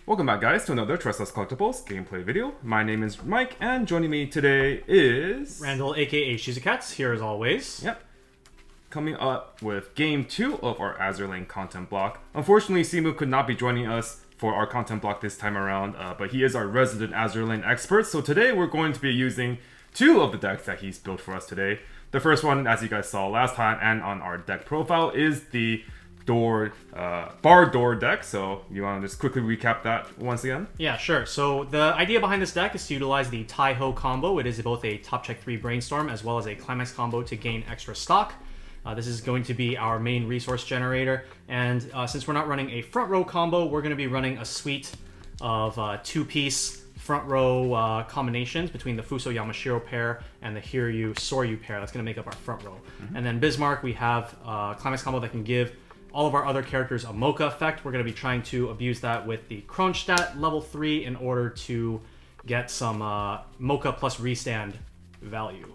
Welcome back, guys, to another Tressa's Collectibles gameplay video. My name is Mike, and joining me today is... Randall, aka Shizukatz, here as always. Yep. Coming up with Game 2 of our Azur Lane content block. Unfortunately, Simu could not be joining us for our content block this time around, but he is our resident Azur Lane expert, so today we're going to be using two of the decks that he's built for us today. The first one, as you guys saw last time and on our deck profile, is the bar door deck. So you want to just quickly recap that once again? Yeah, sure. So the idea behind this deck is to utilize the Tai-Ho combo. It is both a top check 3 brainstorm as well as a climax combo to gain extra stock. This is going to be our main resource generator, and since we're not running a front row combo, we're going to be running a suite of two-piece front row combinations between the Fuso Yamashiro pair and the Hiryu Soryu pair. That's going to make up our front row. And then Bismarck, we have a climax combo that can give all of our other characters a Mocha effect. We're going to be trying to abuse that with the Kronstadt level 3 in order to get some Mocha plus restand value.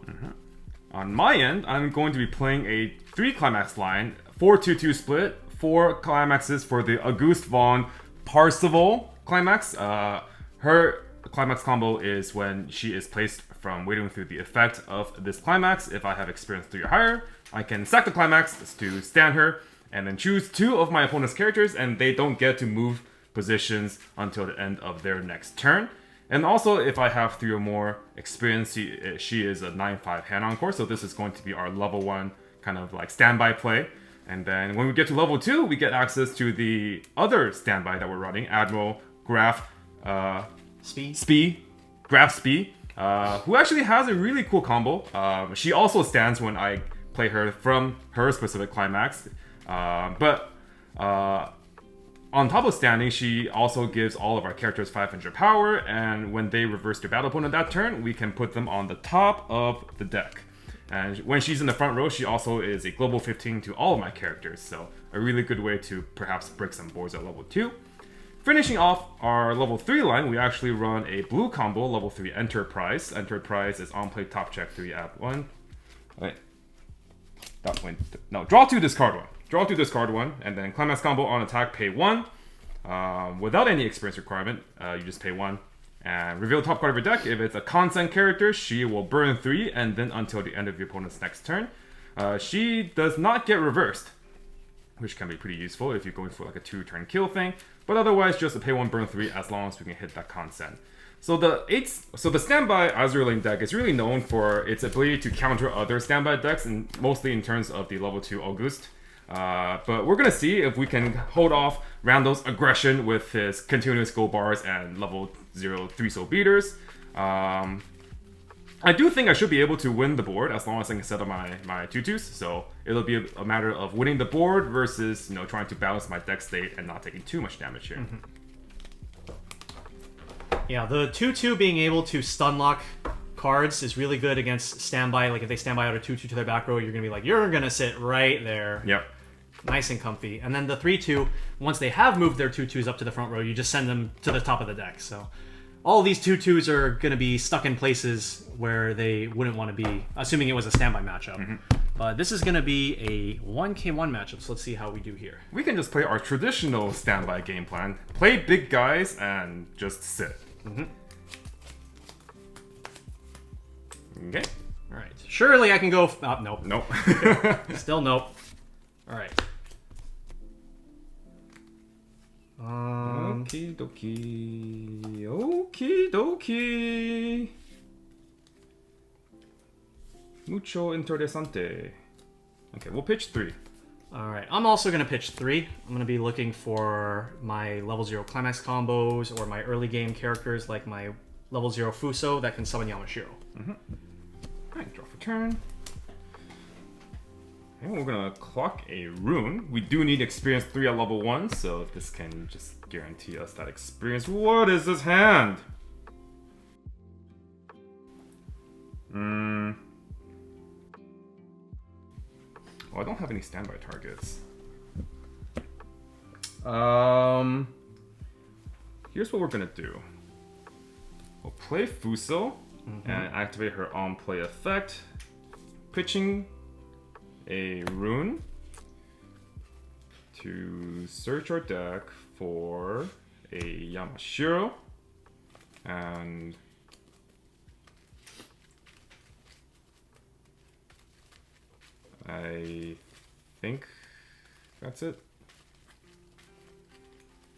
On my end, I'm going to be playing a 3-climax line, 4-2-2 split, 4 climaxes for the Auguste von Parseval climax. Her climax combo is when she is placed from waiting through the effect of this climax. If I have experience 3 or higher, I can sack the climax to stand her, and then choose 2 of my opponent's characters, and they don't get to move positions until the end of their next turn. And also, if I have 3 or more experience, she is a 9-5 hand encore, so this is going to be our level 1 kind of like standby play. And then when we get to level 2, we get access to the other standby that we're running, Admiral Graf Graf Spee, who actually has a really cool combo. She also stands when I play her from her specific climax. But on top of standing, she also gives all of our characters 500 power, and when they reverse their battle opponent that turn, we can put them on the top of the deck. And when she's in the front row, she also is a global 15 to all of my characters, so a really good way to perhaps break some boards at level 2. Finishing off our level 3 line, we actually run a blue combo, level 3 Enterprise. Enterprise is on play top check 3 add 1. Wait. No, draw 2, discard 1. Draw 2, discard 1, and then climax combo on attack, pay 1. Without any experience requirement, you just pay 1. And reveal top card of your deck. If it's a consent character, she will burn 3, and then until the end of your opponent's next turn. She does not get reversed, which can be pretty useful if you're going for like a 2-turn kill thing. But otherwise, just a pay 1, burn 3, as long as we can hit that consent. So the Standby Azur Lane deck is really known for its ability to counter other standby decks, and mostly in terms of the level 2 Auguste. But we're gonna see if we can hold off Randall's aggression with his continuous Goldbars and level 0 3-so beaters. I do think I should be able to win the board as long as I can set up my 2-2s. So it'll be a matter of winning the board versus trying to balance my deck state and not taking too much damage here. Yeah, the 2-2 being able to stun lock cards is really good against standby. Like if they standby out a 2-2 to their back row, you're gonna be like, you're gonna sit right there. Yep. Nice and comfy. And then the 3-2, once they have moved their 2-2s up to the front row, you just send them to the top of the deck. So all of these 2-2s are going to be stuck in places where they wouldn't want to be, assuming it was a standby matchup. But this is going to be a 1k1 matchup, so let's see how we do here. We can just play our traditional standby game plan. Play big guys and just sit. Okay. All right. Surely I can go... nope. Nope. Still nope. All right. Okie dokie. Okie dokie. Mucho interesante. Okay, we'll pitch 3. All right. I'm also going to pitch 3. I'm going to be looking for my level 0 climax combos or my early game characters like my level 0 Fuso that can summon Yamashiro. Alright, draw for turn. And we're gonna clock a rune. We do need experience 3 at level 1, so this can just guarantee us that experience. What is this hand? Oh, I don't have any standby targets. Here's what we're gonna do. We'll play Fuso and activate her on play effect, pitching a rune to search our deck for a Yamashiro. And I think that's it.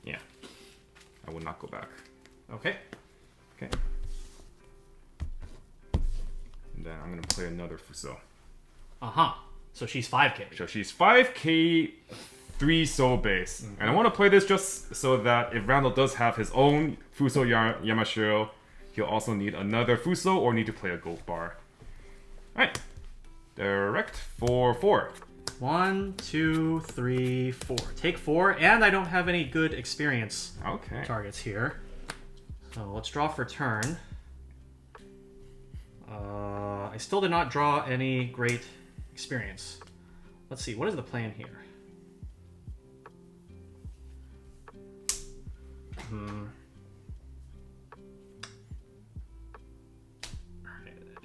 Yeah. I will not go back. Okay. Okay. And then I'm gonna play another Fuso. Uh-huh. So she's 5k. So she's 5k 3 soul base. And I want to play this just so that if Randall does have his own Fuso Yamashiro, he'll also need another Fuso or need to play a Goldbar. Alright. Direct for 4. 1, 2, 3, 4. Take 4, and I don't have any good experience targets here. So let's draw for turn. I still did not draw any great experience. Let's see, what is the plan here?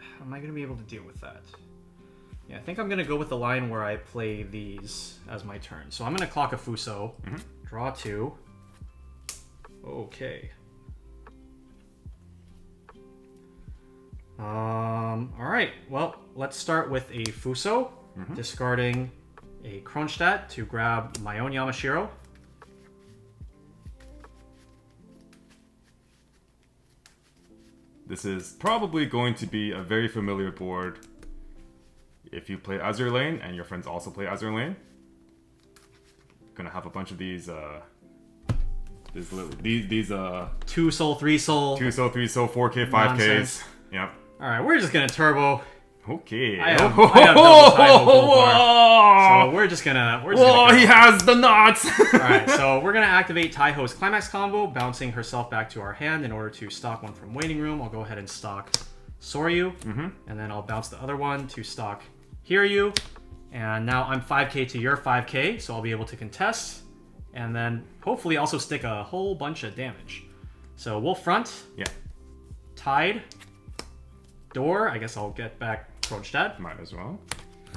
How am I going to be able to deal with that? Yeah, I think I'm going to go with the line where I play these as my turn. So I'm going to clock a Fuso, draw 2. Okay. Alright, well, let's start with a Fuso, discarding a Kronstadt to grab my own Yamashiro. This is probably going to be a very familiar board if you play Azur Lane and your friends also play Azur Lane. Gonna have a bunch of these 2 soul, 3 soul. 2 soul, 3 soul, 4k, 5ks. Yep. Alright, we're just gonna turbo. Okay. I have double Taiho Goldbar. So we're just gonna go. He has the knots! Alright, so we're gonna activate Taiho's Climax combo, bouncing herself back to our hand in order to stock one from Waiting Room. I'll go ahead and stock Soryu, and then I'll bounce the other one to stock Hiryu. And now I'm 5k to your 5k, so I'll be able to contest, and then hopefully also stick a whole bunch of damage. So we'll front. Yeah. Tide. Door. I guess I'll get back Kronstadt. Might as well.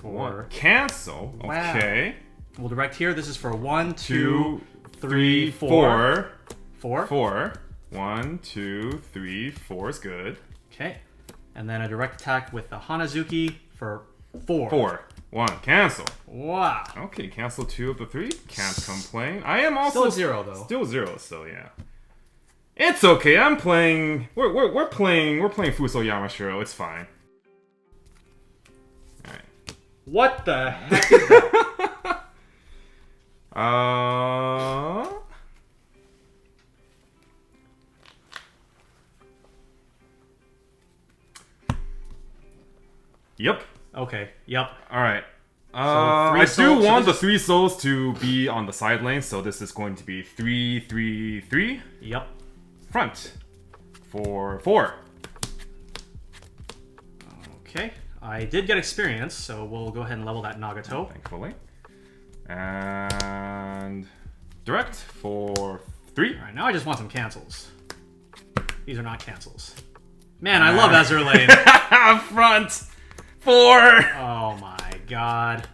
For cancel. Wow. Okay. We'll direct here. This is for 1, 2, 3, 4. 4. 4. 1, 2, 3, 4 is good. Okay. And then a direct attack with the Hanazuki for 4. 4. 1. Cancel. Wow. Okay, cancel 2 of the 3. Can't complain. I am also still 0 though. Still 0, so yeah. It's okay. I'm playing. We're playing Fuso Yamashiro. It's fine. All right. What the heck is that? Yep. Okay. Yep. All right. So I do want the 3 souls to be on the side lane, so this is going to be 3, 3, 3. Yep. Front for 4. Okay. I did get experience, so we'll go ahead and level that Nagato. Thankfully. And direct for 3. Alright, now I just want some cancels. These are not cancels. Man, I love Azur Lane. Front 4. Oh my god.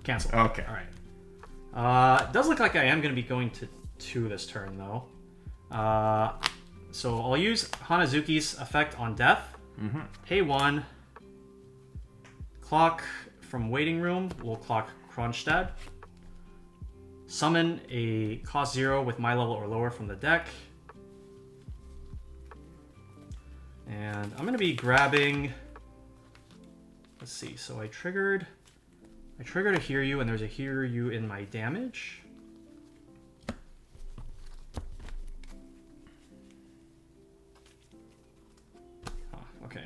Cancel. Okay. Alright. It does look like I am going to be going to 2 this turn, though. So I'll use Hanazuki's effect on death. Pay 1. Clock from Waiting Room. We'll clock Kronstadt. Summon a cost 0 with my level or lower from the deck. And I'm going to be grabbing... Let's see. So I triggered a Hiryu, and there's a Hiryu in my damage. Okay.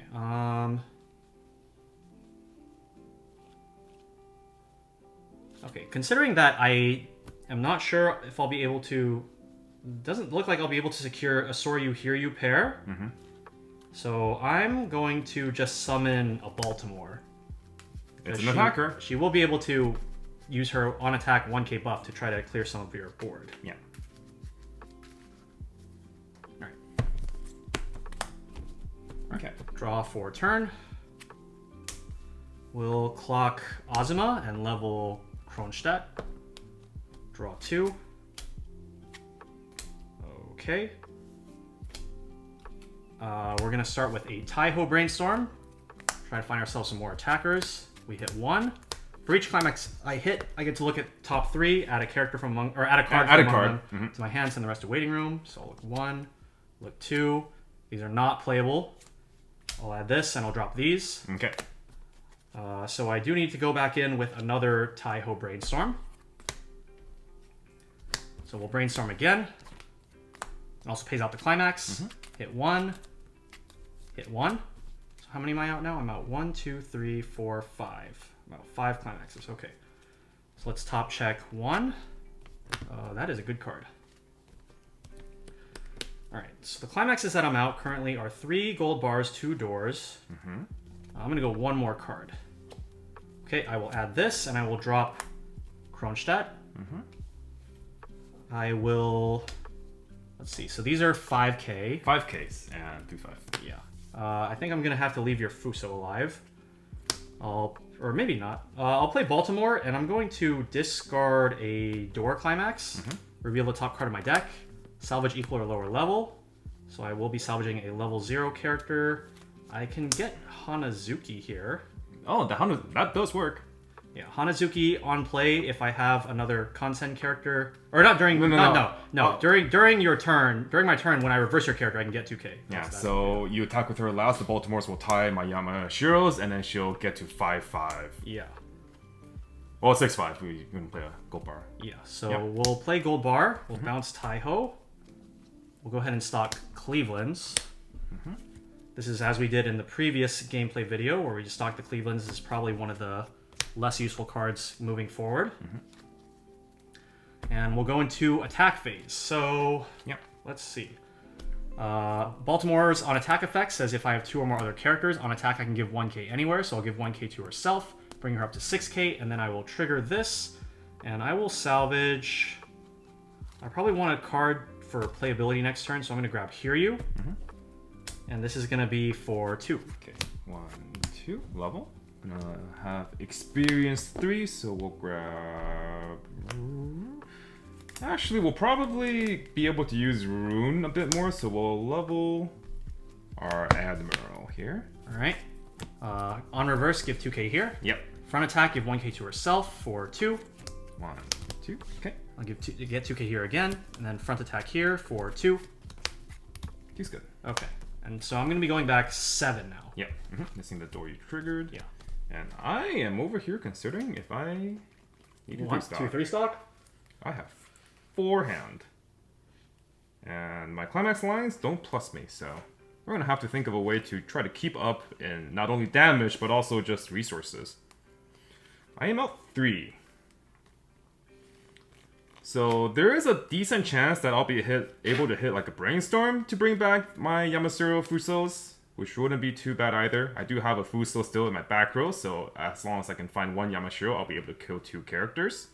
Okay, considering that I am not sure if I'll be able to... Doesn't look like I'll be able to secure a Soryu Hiryu pair. So I'm going to just summon a Baltimore. It's an attacker. She will be able to use her on attack 1k buff to try to clear some of your board. Yeah. Alright. Okay. Draw for turn. We'll clock Azuma and level Kronstadt. Draw 2. Okay. We're going to start with a Taiho Brainstorm. Try to find ourselves some more attackers. We hit 1. For each climax I hit, I get to look at top 3, add a character from among, or add a card from among them to my hand, send the rest to waiting room. So I'll look 1, look 2. These are not playable. I'll add this and I'll drop these. Okay. So I do need to go back in with another Taiho Brainstorm. So we'll brainstorm again. It also pays out the climax. Hit 1. Hit 1. So how many am I out now? I'm out 1, 2, 3, 4, 5. I'm out 5 climaxes. Okay. So let's top check 1. That is a good card. Alright, so the climaxes that I'm out currently are 3 gold bars, 2 doors. I'm going to go 1 more card. Okay, I will add this and I will drop Kronstadt. I will... Let's see, so these are 5k. 5Ks and 2-5. Yeah. I think I'm going to have to leave your Fuso alive. Or maybe not. I'll play Baltimore, and I'm going to discard a door climax, reveal the top card of my deck, salvage equal or lower level. So I will be salvaging a level 0 character. I can get Hanazuki here. Oh, that does work. Yeah, Hanazuki on play if I have another Kansen character, or not during during your turn, during my turn when I reverse your character, I can get 2k. Yeah, so you attack with her last. The Baltimores will tie my Yamashiros, and then she'll get to 5-5. Yeah. Well, 6-5. We can play a Goldbar. Yeah, so we'll play Goldbar. We'll bounce Taiho. We'll go ahead and stock Cleveland's. This is as we did in the previous gameplay video, where we just stocked the Cleveland's. This is probably one of the less useful cards moving forward. And we'll go into attack phase. So, let's see. Baltimore's on attack effect says if I have 2 or more other characters, on attack I can give 1k anywhere, so I'll give 1k to herself, bring her up to 6k, and then I will trigger this, and I will salvage... I probably want a card for playability next turn, so I'm going to grab Hiryu. And this is going to be for 2. Okay, 1, 2, level. Have experience 3, so we'll grab... Actually, we'll probably be able to use Rune a bit more, so we'll level our Admiral here. Alright. On reverse, give 2k here. Yep. Front attack, give 1k to herself for 2. 1, 2, okay. I'll get 2k here again, and then front attack here for 2. He's good. Okay. And so I'm going to be going back 7 now. Yep. Missing the door you triggered. Yeah. And I am over here considering if I need a 3 stock. 2, 3 stock? I have 4 hand. And my climax lines don't plus me, so we're going to have to think of a way to try to keep up in not only damage, but also just resources. I am out 3. So there is a decent chance that I'll be able to hit like a Brainstorm to bring back my Yamasuro Fusos, which wouldn't be too bad either. I do have a Fuso still in my back row, so as long as I can find 1 Yamashiro, I'll be able to kill 2 characters.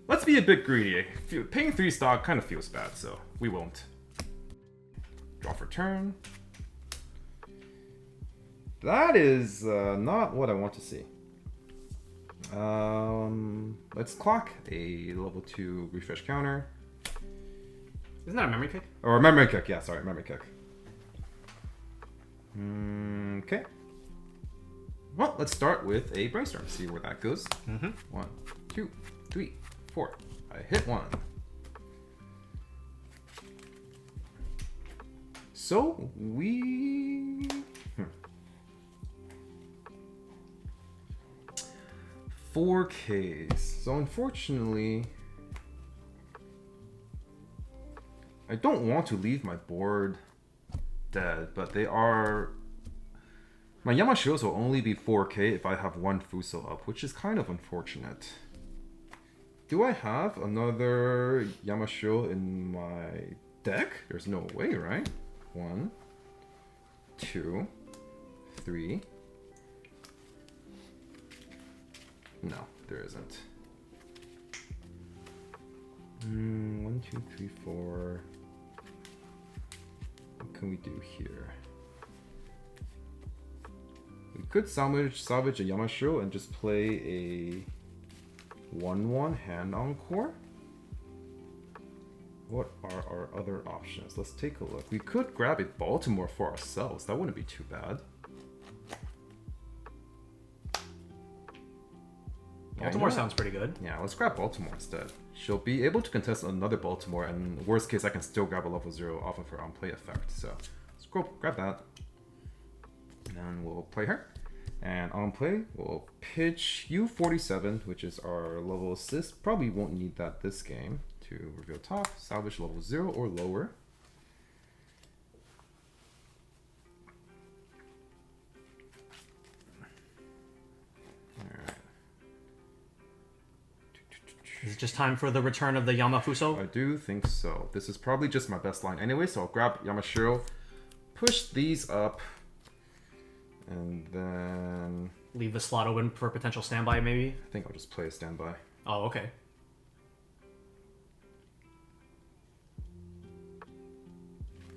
Let's be a bit greedy. Paying 3 stock kind of feels bad, so we won't. Draw for turn. That is not what I want to see. Let's clock a level 2 refresh counter. Isn't that a memory kick? Or a memory kick, yeah, sorry, memory kick. Okay. Well, let's start with a brainstorm, see where that goes. 1, 2, 3, 4. I hit 1. So we... 4Ks. So unfortunately, I don't want to leave my board dead, but they are... My Yamashiros will only be 4k if I have 1 Fuso up, which is kind of unfortunate. Do I have another Yamashiro in my deck? There's no way, right? 1, 2, 3. No, there isn't. 1, 2, 3, 4. What can we do here? We could salvage a Yamashiro and just play a 1/1 hand encore. what are our other options? Let's take a look. We could grab a Baltimore for ourselves. That wouldn't be too bad. Baltimore sounds pretty good. Yeah, let's grab Baltimore instead. She'll be able to contest another Baltimore, and worst case, I can still grab a level 0 off of her on-play effect. So let's go grab that. And we'll play her. And on play, we'll pitch U47, which is our level assist. Probably won't need that this game to reveal top. Salvage level 0 or lower. Alright. Is it just time for the return of the Yamafuso? I do think so. This is probably just my best line anyway, so I'll grab Yamashiro, push these up, and then... Leave the slot open for potential standby, maybe? I think I'll just play a standby. Oh, okay.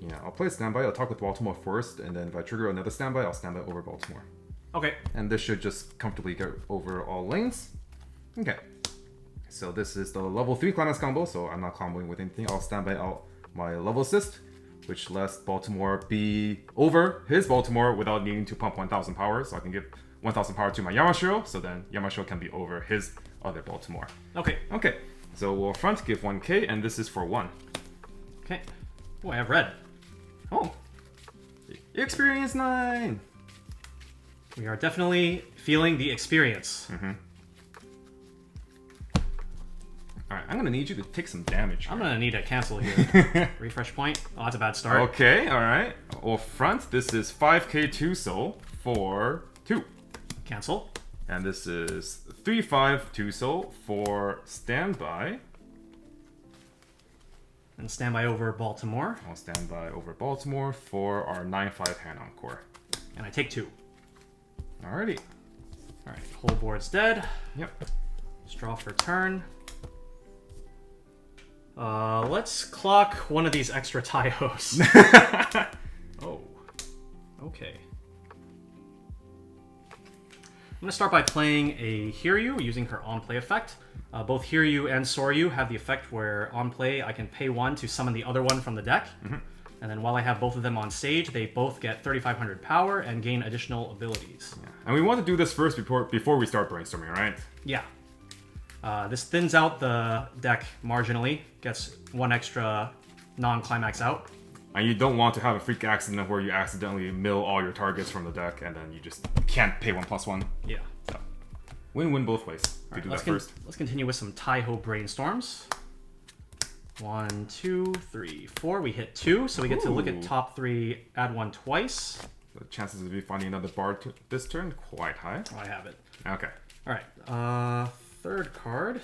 Yeah, I'll play a standby. I'll talk with Baltimore first, and then if I trigger another standby, I'll standby over Baltimore. Okay. And this should just comfortably get over all lanes. Okay. So this is the level 3 climax combo, so I'm not comboing with anything. I'll standby out my level assist, which lets Baltimore be over his Baltimore without needing to pump 1000 power, so I can give 1000 power to my Yamashiro, so then Yamashiro can be over his other Baltimore. Okay. Okay, so we'll front give 1k, and this is for 1. Okay. Oh, I have red. Oh, experience 9! We are definitely feeling the experience. Alright, I'm gonna need you to take some damage here. I'm gonna need a cancel here. Refresh point. Oh, that's a bad start. Okay, alright. Well, front, this is 5k 2 soul for 2. Cancel. And this is 3-5 2 soul for standby. And standby over Baltimore. I'll standby over Baltimore for our 9-5 hand encore. And I take 2. Alrighty. Alright, whole board's dead. Yep. Just draw for turn. Let's clock one of these extra Taihos. Oh. Okay. I'm going to start by playing a Hiryu using her on-play effect. Both Hiryu and Soryu have the effect where on play I can pay 1 to summon the other one from the deck. And then while I have both of them on stage, they both get 3500 power and gain additional abilities. Yeah. And we want to do this first before we start brainstorming, right? Yeah. This thins out the deck marginally, gets 1 extra non-climax out. And you don't want to have a freak accident where you accidentally mill all your targets from the deck and then you just can't pay 1+1. Yeah. So, win-win both ways. We do that first. Let's continue with some Taiho brainstorms. 1, 2, 3, 4. We hit 2, so we get to look at top 3, add 1 twice. The chances of you finding another bar this turn, quite high. Oh, I have it. Okay. Alright, third card.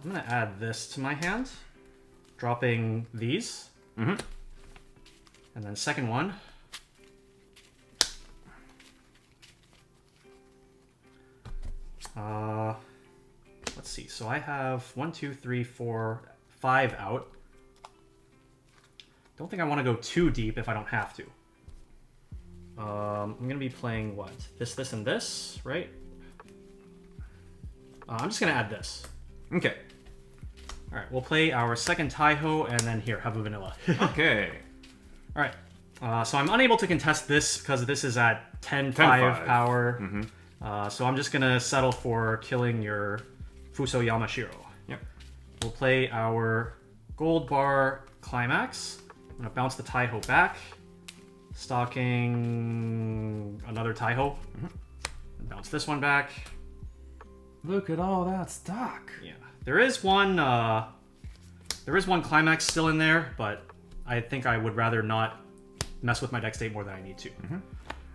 I'm going to add this to my hand. Dropping these. And then second one. Let's see. So I have 1, 2, 3, 4, 5 out. Don't think I want to go too deep if I don't have to. I'm going to be playing what? This, and this, right? I'm just going to add this. Okay. Alright, we'll play our second Taiho, and then here, have a vanilla. Okay. Alright, so I'm unable to contest this because this is at 10-5 power. So I'm just going to settle for killing your Fuso Yamashiro. Yep. We'll play our Goldbar Climax. I'm going to bounce the Taiho back. Stocking another Taiho. And bounce this one back. Look at all that stock. Yeah. There is one climax still in there, but I think I would rather not mess with my deck state more than I need to. All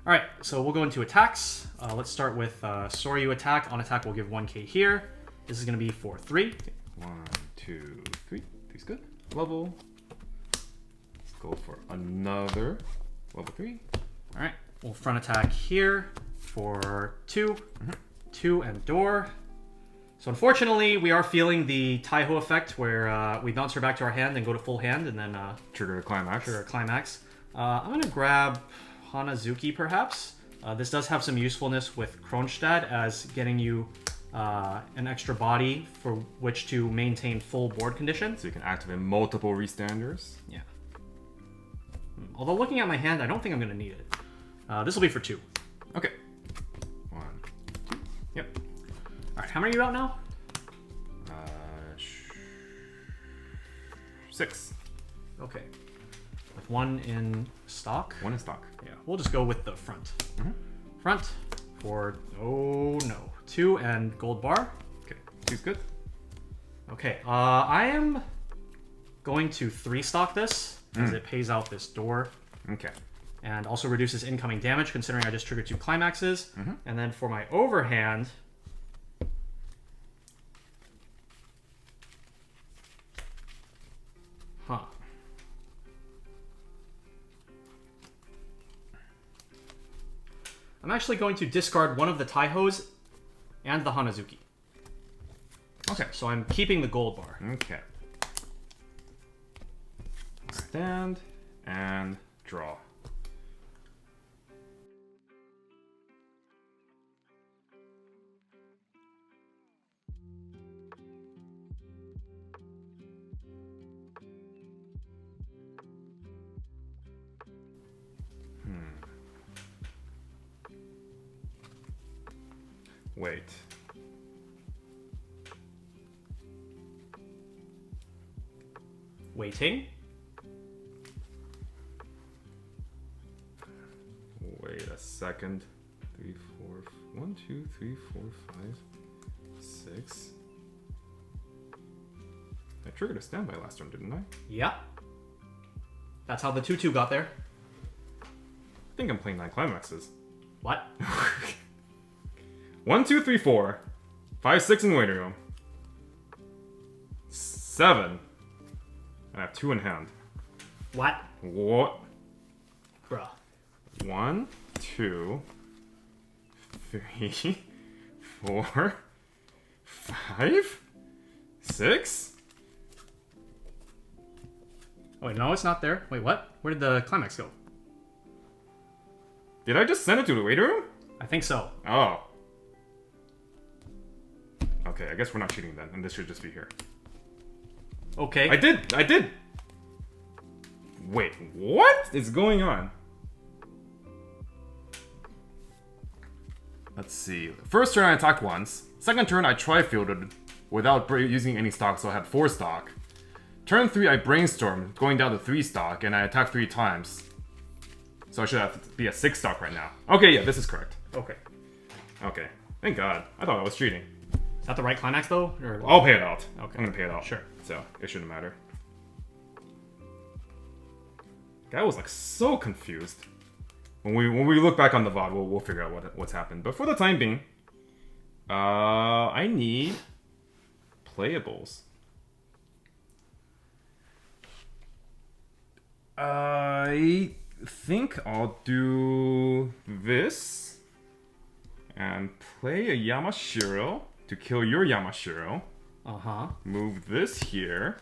right, so we'll go into attacks. Let's start with Soryu attack. On attack, we'll give 1k here. This is going to be for 3. 1, 2, 3. Three's good. Level. Let's go for another level 3. All right, we'll front attack here for 2. 2 and door. So unfortunately, we are feeling the Taiho effect where we bounce her back to our hand and go to full hand and then Trigger a climax. Trigger a climax. I'm going to grab Hanazuki perhaps. This does have some usefulness with Kronstadt as getting you an extra body for which to maintain full board condition. So you can activate multiple restanders. Yeah. Although looking at my hand, I don't think I'm going to need it. This will be for 2. Okay. 1, 2. Yep. Alright, how many are you out now? 6. Okay. With 1 in stock? 1 in stock. Yeah, we'll just go with the front. Mm-hmm. Front for, oh no, 2 and Goldbar. Okay, 2's good. Okay, I am going to 3 stock this, as it pays out this door. Okay. And also reduces incoming damage, considering I just triggered 2 climaxes. And then for my overhand, I'm actually going to discard one of the Taihos and the Hanazuki. Okay. So I'm keeping the Goldbar. Okay. Stand and draw. Wait. Waiting. Wait a second. 3, 4, 1, 2, 3, 4, 5, 6. I triggered a standby last turn, didn't I? Yeah. That's how the 2/2 got there. I think I'm playing 9 climaxes. What? 1, 2, 3, 4. 5, 6 in waiting room. 7. I have 2 in hand. What? What? Bruh. 1, 2, 3, 4, 5, 6. Oh, wait, no, it's not there. Wait, what? Where did the climax go? Did I just send it to the waiting room? I think so. Oh. Okay, I guess we're not cheating then, and this should just be here. Okay. I did! Wait, what is going on? Let's see. First turn I attacked once. Second turn I tri-fielded without using any stock, so I had 4 stock. Turn 3 I brainstormed, going down to 3 stock, and I attacked 3 times. So I should have to be a 6 stock right now. Okay, yeah, this is correct. Okay. Okay. Thank God. I thought I was cheating. Is that the right climax, though? Or... I'll pay it out. Okay. I'm gonna pay it out. Sure. So, it shouldn't matter. Guy was like so confused. When we look back on the VOD, we'll figure out what's happened. But for the time being, I need playables. I think I'll do this and play a Yamashiro to kill your Yamashiro. Uh-huh. Move this here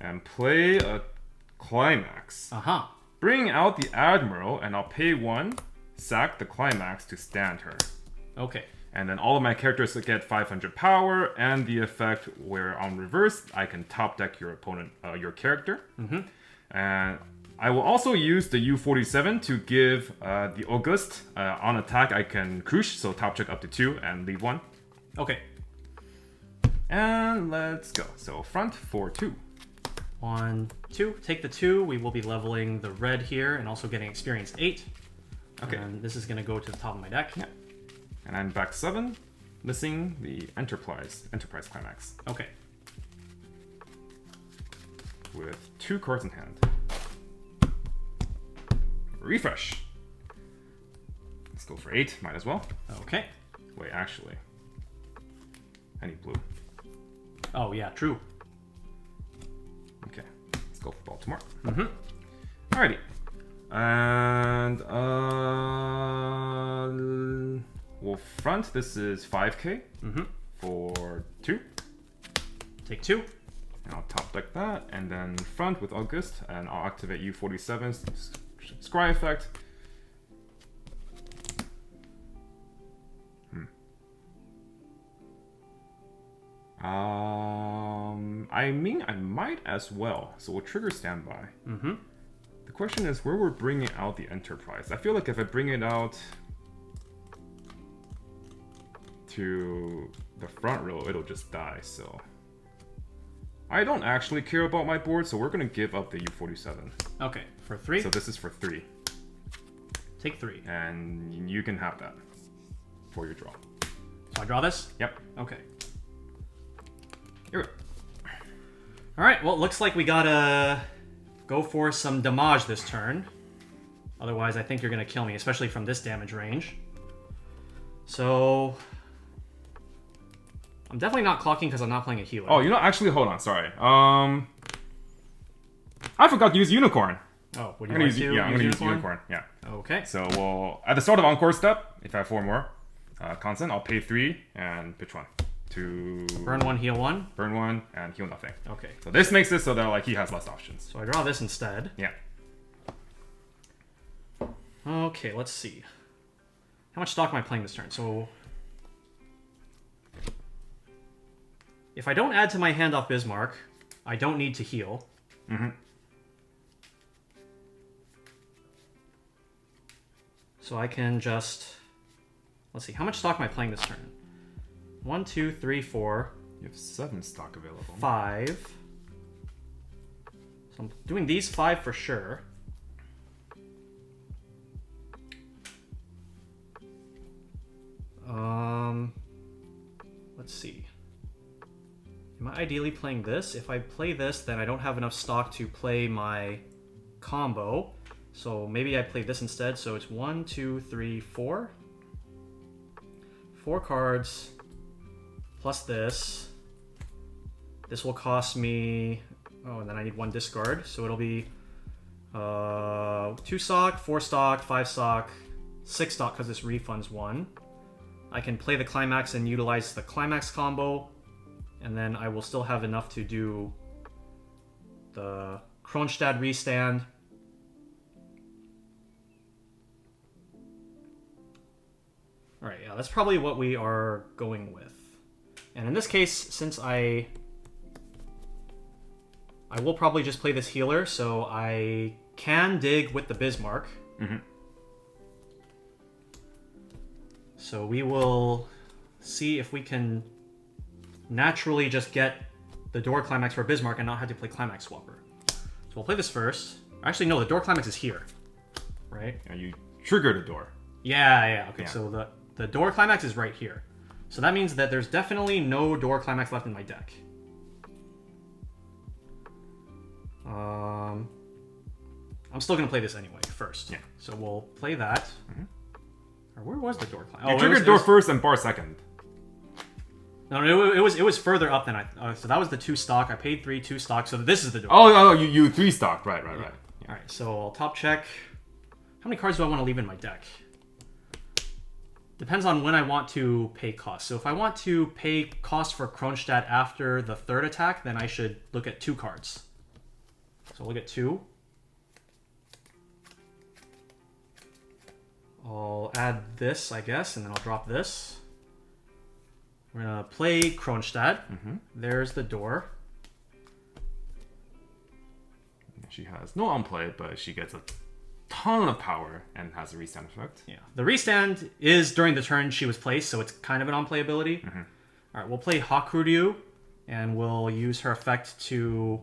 and play a climax. Uh-huh. Bring out the Admiral and I'll pay 1, sack the climax to stand her. Okay. And then all of my characters get 500 power, and the effect where on reverse, I can top deck your opponent, your character. And I will also use the U47 to give the August on attack. I can crush, so top check up to 2 and leave 1. Okay. And let's go. So front for 2. 1, 2. Take the 2. We will be leveling the red here and also getting experience 8. Okay. And this is going to go to the top of my deck. Yeah. And I'm back 7, missing the Enterprise Climax. Okay. With 2 cards in hand. Refresh. Let's go for 8, might as well. Okay. Wait, actually. I need blue. Oh, yeah, true. Okay, let's go for Baltimore. Mm-hmm. Alrighty. And, well, front, this is 5k for 2. Take 2. And I'll top deck that, and then front with August, and I'll activate U47's Scry effect. I mean, I might as well. So we'll trigger Standby. Mm-hmm. The question is where we're bringing out the Enterprise. I feel like if I bring it out to the front row, it'll just die, so... I don't actually care about my board, so we're going to give up the U-47. Okay, for 3? So this is for 3. Take 3. And you can have that for your draw. So I draw this? Yep. Okay. Here we go. Alright, well, it looks like we gotta go for some damage this turn. Otherwise, I think you're gonna kill me, especially from this damage range. So... I'm definitely not clocking because I'm not playing a healer. Oh, you know, actually, hold on, sorry. I forgot to use Unicorn. Oh, would you like to I'm going to use Unicorn, yeah. Okay. So we'll, at the start of Encore step, if I have 4 more constant, I'll pay 3 and pitch 1 to... Burn 1, heal 1? Burn 1 and heal nothing. Okay. So this makes it so that like he has less options. So I draw this instead. Yeah. Okay, let's see. How much stock am I playing this turn? So... If I don't add to my hand off Bismarck, I don't need to heal. Mm-hmm. So I can just... Let's see, how much stock am I playing this turn? 1, 2, 3, 4. You have 7 stock available. 5. So I'm doing these 5 for sure. Let's see. Am I ideally playing this? If I play this, then I don't have enough stock to play my combo. So maybe I play this instead. So it's 1, 2, 3, 4. 4 cards plus this. This will cost me... Oh, and then I need 1 discard. So it'll be 2 stock, 4 stock, 5 stock, 6 stock because this refunds 1. I can play the Climax and utilize the Climax combo. And then I will still have enough to do the Kronstadt restand. Alright, yeah, that's probably what we are going with. And in this case, since I will probably just play this healer, so I can dig with the Bismarck. Mm-hmm. So we will see if we can naturally just get the door Climax for Bismarck and not have to play Climax Swapper. So we'll play this first. Actually, no, the door Climax is here, right? Yeah, you triggered a door. Yeah, okay, Yeah. so the door Climax is right here. So that means that there's definitely no door Climax left in my deck. I'm still going to play this anyway, first. Yeah. So we'll play that. Mm-hmm. Or where was the door Climax? You triggered door first and bar second. No, it was further up than I... so that was the 2 stock. I paid 3, 2 stock. So this is the door. Oh, you 3 stocked. Right. Yeah. Alright, so I'll top check. How many cards do I want to leave in my deck? Depends on when I want to pay cost. So if I want to pay cost for Kronstadt after the 3rd attack, then I should look at 2 cards. So I'll look at 2. I'll add this, I guess, and then I'll drop this. We're going to play Kronstadt. Mm-hmm. There's the door. She has no on-play, but she gets a ton of power and has a restand effect. Yeah. The restand is during the turn she was placed, so it's kind of an on-play ability. Mm-hmm. Alright, we'll play Hakuryu, and we'll use her effect to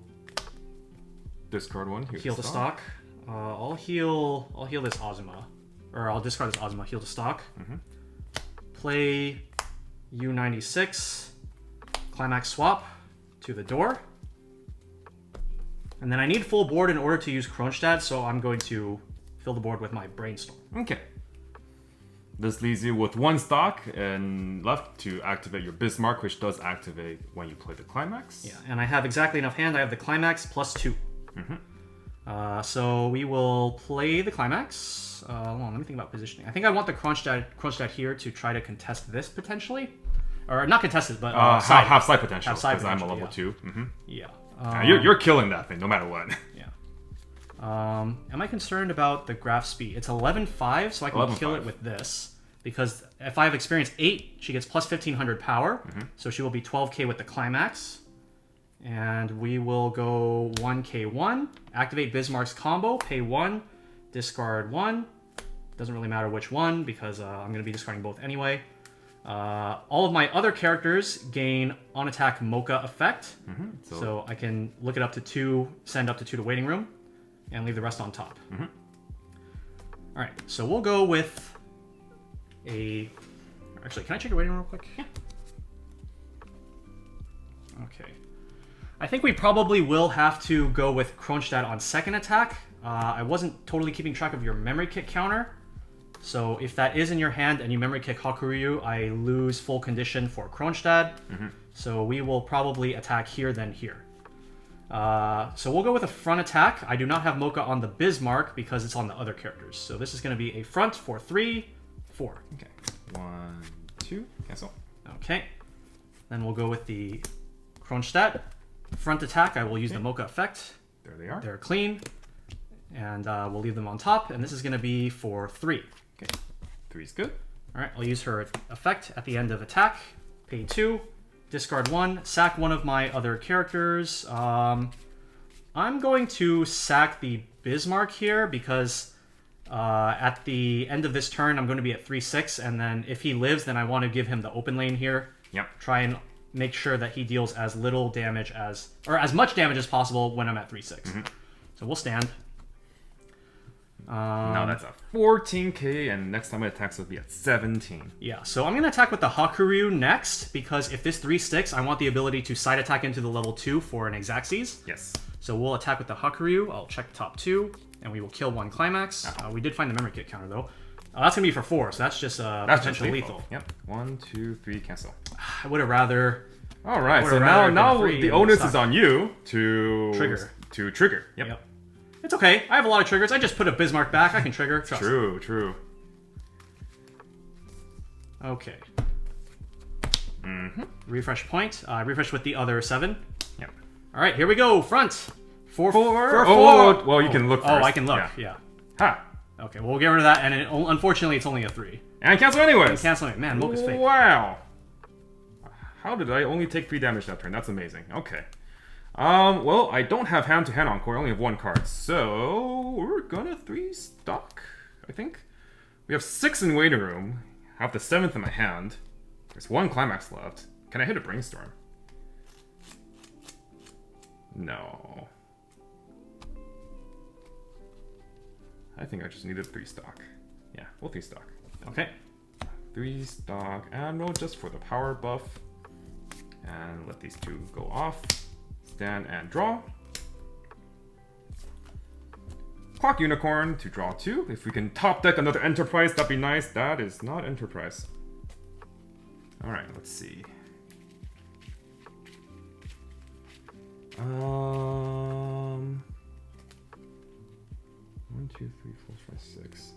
Discard 1. heal the stock. I'll heal this Azuma. Or I'll discard this Azuma, heal the stock. Mm-hmm. Play U96, Climax swap to the door. And then I need full board in order to use Kronstadt, so I'm going to fill the board with my Brainstorm. Okay. This leaves you with 1 stock and left to activate your Bismarck, which does activate when you play the Climax. Yeah, and I have exactly enough hand. I have the Climax plus 2. Mm-hmm. So we will play the Climax. Hold on, let me think about positioning. I think I want the Kronstadt here to try to contest this potentially. Or not contest it, but have side potential, have side because I'm a potential, level 2. Mm-hmm. Yeah. You're killing that thing, no matter what. Yeah. Am I concerned about the graph speed? It's 11.5, so I can kill it with this. because if I have experience 8, she gets plus 1500 power. So she will be 12k with the climax. And we will go 1k1, activate Bismarck's combo, pay 1, discard 1. Doesn't really matter which one because I'm going to be discarding both anyway. All of my other characters gain on attack Mocha effect. So I can look it up to 2, send up to 2 to waiting room, and leave the rest on top. Alright, so we'll go with a... Actually, can I check your waiting room real quick? Yeah. Okay. I think we probably will have to go with Kronstadt on second attack. I wasn't totally keeping track of your memory kick counter. So if that is in your hand and you memory kick Hakuryu, I lose full condition for Kronstadt. So we will probably attack here, then here. So we'll go with a front attack. I do not have Mocha on the Bismarck because it's on the other characters. So this is going to be a front for 3, 4. Okay. 1, 2, cancel. Okay. Then we'll go with the Kronstadt. Front attack, I will use the Mocha effect. There they are. They're clean. And we'll leave them on top. And this is going to be for 3. Okay. 3 is good. Alright, I'll use her effect at the end of attack. Pay 2. Discard 1. Sack one of my other characters. I'm going to sack the Bismarck here because at the end of this turn, I'm going to be at 3-6. And then if he lives, then I want to give him the open lane here. Yep. Try and make sure that he deals as little damage as, or as much damage as possible when I'm at 3-6. So we'll stand. Now that's a 14k, and next time it attacks will be at 17. Yeah, so I'm going to attack with the Hakuryu next, because if this 3 sticks, I want the ability to side attack into the level 2 for an Exacxes. Yes. So we'll attack with the Hakuryu. I'll check top 2, and we will kill 1 climax. We did find the memory kit counter, though. That's going to be for 4, so that's just potential lethal. Yep. 1, 2, 3, cancel. I would have rather... Alright, so now the onus is on you to... Trigger. Yep. It's okay. I have a lot of triggers. I just put a Bismarck back. I can trigger. Trust. True. Okay. Refresh point. Refresh with the other 7. Yep. Alright, here we go. Front. 4. Well, you can look first. Oh, I can look. Yeah. Ha. Okay, well, we'll get rid of that, and unfortunately, it's only a 3. And cancel anyways. And cancel it. Man, Mocha's fake. Wow. How did I only take 3 damage that turn? That's amazing. Okay. Well, I don't have hand-to-hand encore. I only have 1 card. So, we're gonna 3-stock, I think. We have 6 in waiting room. I have the 7th in my hand. There's 1 climax left. Can I hit a brainstorm? No. I think I just needed 3-stock. Yeah, we'll 3-stock. Okay. 3-stock Admiral just for the power buff. And let these 2 go off. Stand and draw. Clock Unicorn to draw 2. If we can top deck another Enterprise, that'd be nice. That is not Enterprise. Alright, let's see. 1, 2, 3, 4, 5, 6.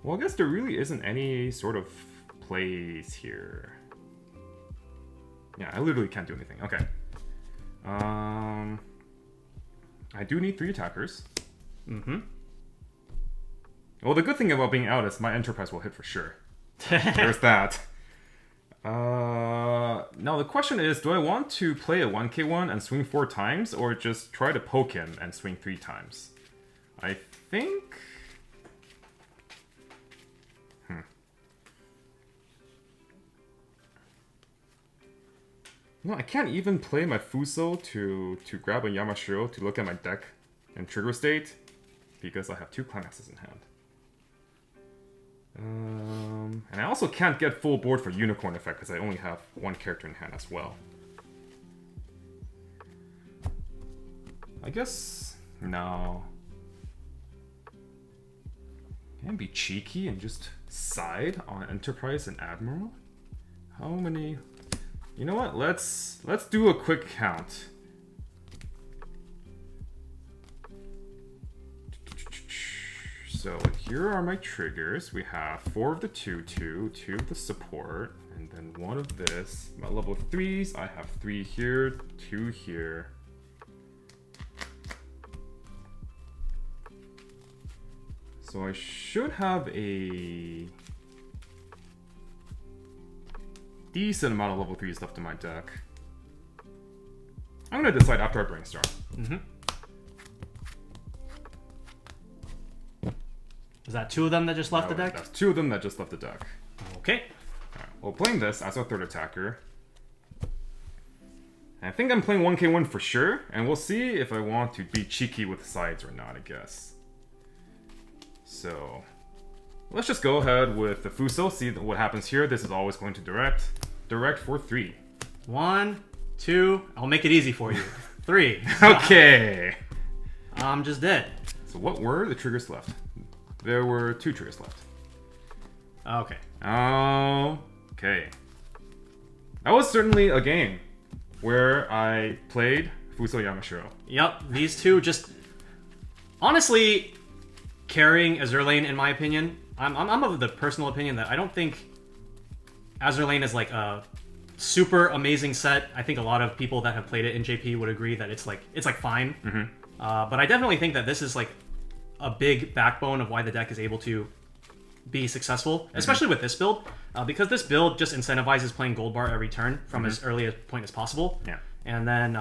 Well, I guess there really isn't any sort of plays here. Yeah, I literally can't do anything. Okay. I do need 3 attackers. Well, the good thing about being out is my Enterprise will hit for sure. There's that. Now the question is, do I want to play a 1k1 and swing 4 times, or just try to poke him and swing 3 times? I think... No, I can't even play my Fuso to grab a Yamashiro to look at my deck and trigger state, because I have 2 climaxes in hand. And I also can't get full board for Unicorn effect because I only have 1 character in hand as well. I guess... no. Can I be cheeky and just side on Enterprise and Admiral? How many... You know what? Let's do a quick count. So here are my triggers. We have 4 of the 2/2, 2 of the support, and then 1 of this. My level 3s, I have 3 here, 2 here. So I should have a decent amount of level 3s left in my deck. I'm gonna decide after I brainstorm. Is that 2 of them that just left the deck? That's 2 of them that just left the deck. Okay. Alright, well, playing this as our 3rd attacker. I think I'm playing 1k1 for sure, and we'll see if I want to be cheeky with sides or not, I guess. So, let's just go ahead with the Fuso, see what happens here. This is always going to direct. Direct for 3. 1, 2, I'll make it easy for you. 3. Okay. I'm just dead. So what were the triggers left? There were 2 triggers left. Okay. Okay. That was certainly a game where I played Fuso Yamashiro. Yep, these 2 just... Honestly, carrying Azur Lane, in my opinion, I'm of the personal opinion that I don't think Azur Lane is like a super amazing set. I think a lot of people that have played it in JP would agree that it's like fine. But I definitely think that this is like a big backbone of why the deck is able to be successful, especially with this build, because this build just incentivizes playing Goldbar every turn from as early a point as possible. Yeah. And then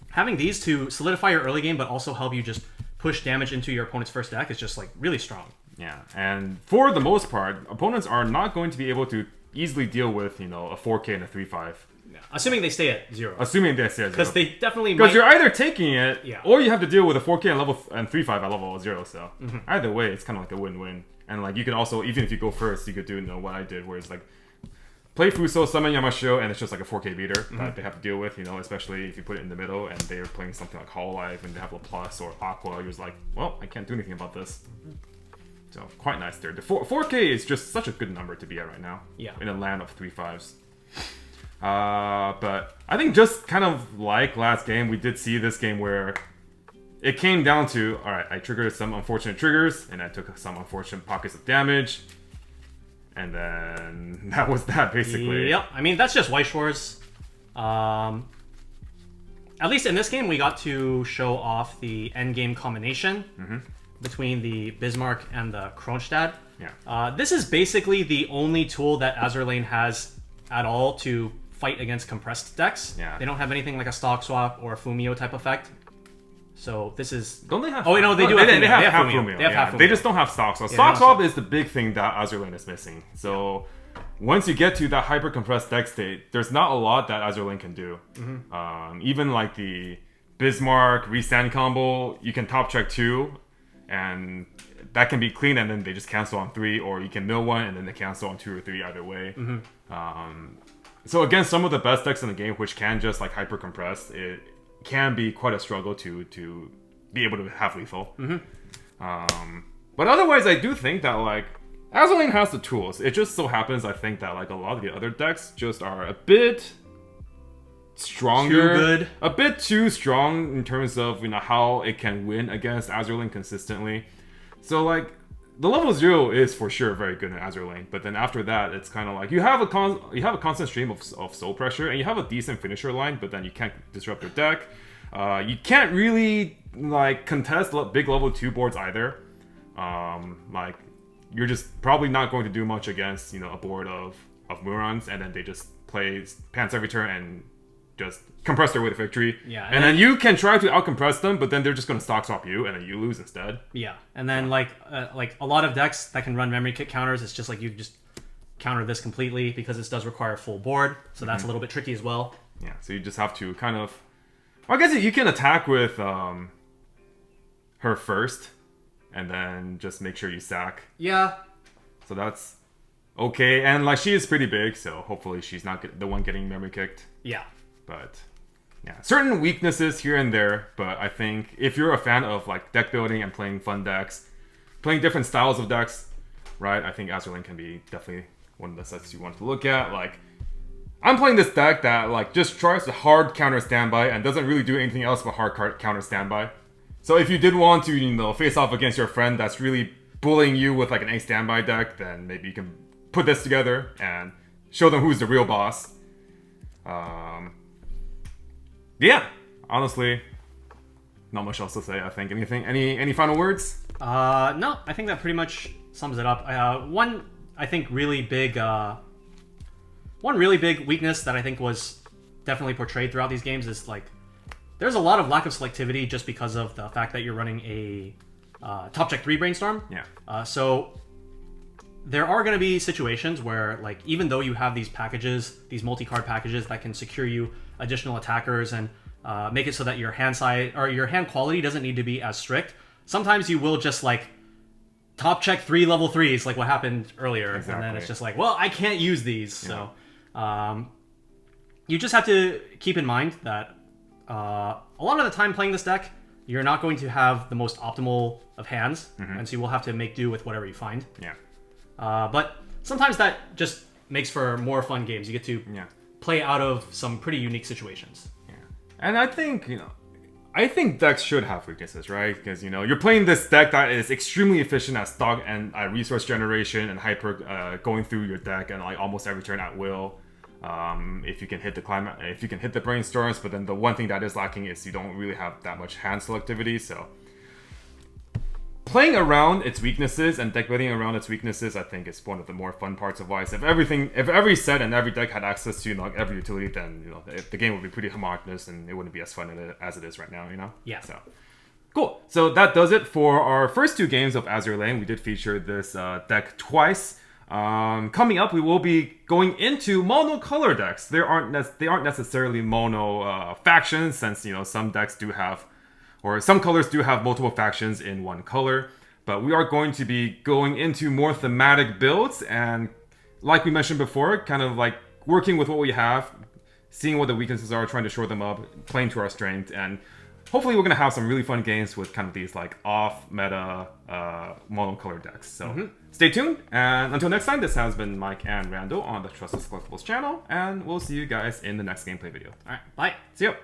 having these to solidify your early game, but also help you just push damage into your opponent's first deck is just like really strong. Yeah, and for the most part, opponents are not going to be able to easily deal with, you know, a 4K and a 3-5. Yeah. Assuming they stay at 0. Assuming they stay at 0. Because they definitely Because you're either taking it, Yeah. or you have to deal with a 4K and 3-5 at level 0, so either way, it's kind of like a win-win. And like you can also, even if you go first, you could do, you know, what I did, where it's like, play Fuso, summon Yamashiro, and it's just like a 4K beater that they have to deal with, you know, especially if you put it in the middle and they're playing something like Hololive and they have a plus or Aqua, you're just like, well, I can't do anything about this. So, quite nice there. The 4K is just such a good number to be at right now. Yeah. In a land of 3-5s. But I think just kind of like last game, we did see this game where it came down to, alright, I triggered some unfortunate triggers, and I took some unfortunate pockets of damage. And then that was that, basically. Yep. I mean, that's just Weiss Schwarz. At least in this game, we got to show off the endgame combination between the Bismarck and the Kronstadt. Yeah. This is basically the only tool that Azur Lane has at all to fight against compressed decks. Yeah. They don't have anything like a stock swap or a Fumio type effect. So this is... Don't they have... Oh, no, they do have Fumio. They have half Fumio. They have half Fumio. They just don't have stock swap. Stock swap is the big thing that Azur Lane is missing. So once you get to that hyper compressed deck state, there's not a lot that Azur Lane can do. Even like the Bismarck restand combo, you can top check 2, and that can be clean, and then they just cancel on 3, or you can mill 1 and then they cancel on 2 or 3 either way. So against some of the best decks in the game, which can just like hyper compress, it can be quite a struggle to be able to have lethal. But otherwise, I do think that like Azur Lane has the tools. It just so happens, I think, that like a lot of the other decks just are a bit stronger, Too good. a bit too strong in terms of, you know, how it can win against Azur Lane consistently. So like the level 0 is for sure very good in Azur Lane, but then after that, it's kind of like you have a constant stream of soul pressure, and you have a decent finisher line, but then you can't disrupt their deck. You can't really like contest big level 2 boards either. Like you're just probably not going to do much against, you know, a board of Murons, and then they just play pants every turn and just compress their way to victory. Yeah, and then you can try to outcompress them, but then they're just going to stock swap you, and then you lose instead. Yeah, and then like a lot of decks that can run memory kick counters, it's just like you just counter this completely because this does require full board, so that's a little bit tricky as well. Yeah, so you just have to kind of... Well, I guess you can attack with her first, and then just make sure you sack. Yeah. So that's okay, and like she is pretty big, so hopefully she's not the one getting memory kicked. Yeah. But yeah, certain weaknesses here and there, but I think if you're a fan of like deck building and playing fun decks, playing different styles of decks, right, I think Azur Lane can be definitely one of the sets you want to look at. Like, I'm playing this deck that like just tries to hard counter standby and doesn't really do anything else but hard counter standby. So if you did want to, you know, face off against your friend that's really bullying you with like an A standby deck, then maybe you can put this together and show them who's the real boss. Yeah, honestly, not much else to say. I think any final words? No, I think that pretty much sums it up. One, I think, really big one really big weakness that I think was definitely portrayed throughout these games is like there's a lot of lack of selectivity just because of the fact that you're running a top check 3 brainstorm. Yeah. So there are going to be situations where, like, even though you have these packages, these multi-card packages that can secure you additional attackers and make it so that your hand size or your hand quality doesn't need to be as strict, sometimes you will just like top check 3 level 3s, like what happened earlier, Exactly. and then it's just like, well, I can't use these. Yeah. So you just have to keep in mind that a lot of the time playing this deck, you're not going to have the most optimal of hands, and so you will have to make do with whatever you find. Yeah. But sometimes that just makes for more fun games. You get to play out of some pretty unique situations. Yeah. And I think, I think decks should have weaknesses, right? Because, you're playing this deck that is extremely efficient at stock and at resource generation and hyper going through your deck and like almost every turn at will. If you can hit the if you can hit the brainstorms, but then the one thing that is lacking is you don't really have that much hand selectivity. So playing around its weaknesses and deck building around its weaknesses, I think, is one of the more fun parts of Weiss. If every set and every deck had access to like every utility, then the game would be pretty homogenous and it wouldn't be as fun as it is right now. Yeah. So cool. So that does it for our first 2 games of Azur Lane. We did feature this deck twice. Coming up, we will be going into mono color decks. They aren't necessarily mono factions, since some decks do have, or some colors do have multiple factions in one color. But we are going to be going into more thematic builds, and like we mentioned before, kind of like working with what we have, seeing what the weaknesses are, trying to shore them up, playing to our strength, and hopefully we're going to have some really fun games with kind of these like off-meta mono-color decks. So stay tuned, and until next time, this has been Mike and Randall on the Tressa Collectibles channel, and we'll see you guys in the next gameplay video. All right, bye. See you.